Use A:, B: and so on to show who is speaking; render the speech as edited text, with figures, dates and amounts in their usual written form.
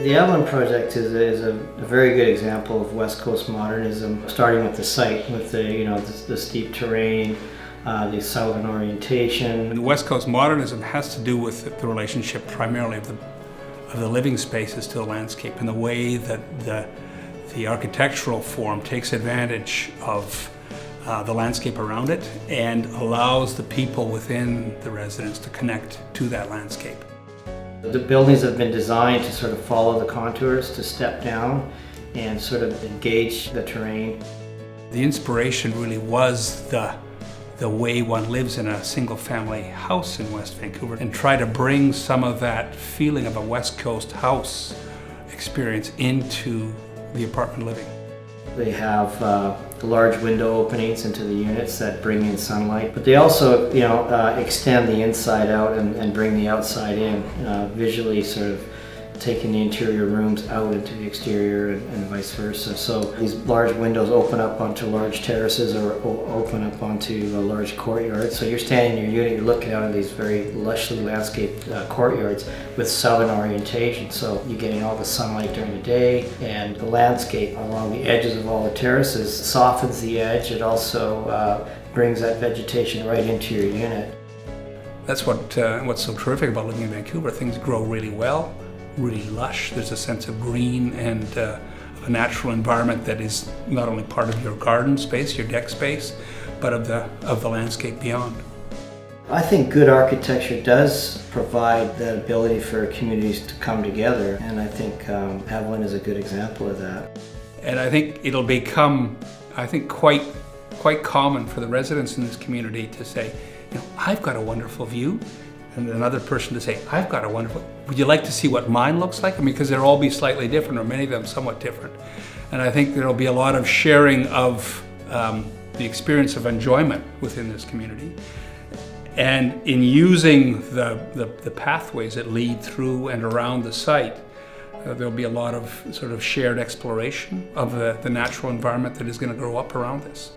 A: The Avalon project is a very good example of West Coast modernism, starting with the site, with the steep terrain, the southern orientation.
B: And the West Coast modernism has to do with the relationship primarily of the living spaces to the landscape, and the way that the architectural form takes advantage of the landscape around it and allows the people within the residence to connect to that landscape.
A: The buildings have been designed to sort of follow the contours, to step down and sort of engage the terrain.
B: The inspiration really was the way one lives in a single-family house in West Vancouver, and try to bring some of that feeling of a West Coast house experience into the apartment living.
A: They have large window openings into the units that bring in sunlight, but they also, extend the inside out and bring the outside in, visually sort of taking the interior rooms out into the exterior and vice versa. So these large windows open up onto large terraces or open up onto a large courtyard. So you're standing in your unit, you're looking out at these very lushly landscaped courtyards with southern orientation. So you're getting all the sunlight during the day, and the landscape along the edges of all the terraces softens the edge. It also brings that vegetation right into your unit.
B: That's what's so terrific about living in Vancouver. Things grow really well, really lush. There's a sense of green and a natural environment that is not only part of your garden space, your deck space, but of the landscape beyond.
A: I think good architecture does provide the ability for communities to come together, and I think Avalon is a good example of that.
B: And I think it'll become, quite common for the residents in this community to say, I've got a wonderful view, and another person to say, I've got a wonderful, would you like to see what mine looks like? Because they'll all be slightly different, or many of them somewhat different. And I think there'll be a lot of sharing of the experience of enjoyment within this community. And in using the pathways that lead through and around the site, there'll be a lot of sort of shared exploration of the natural environment that is going to grow up around this.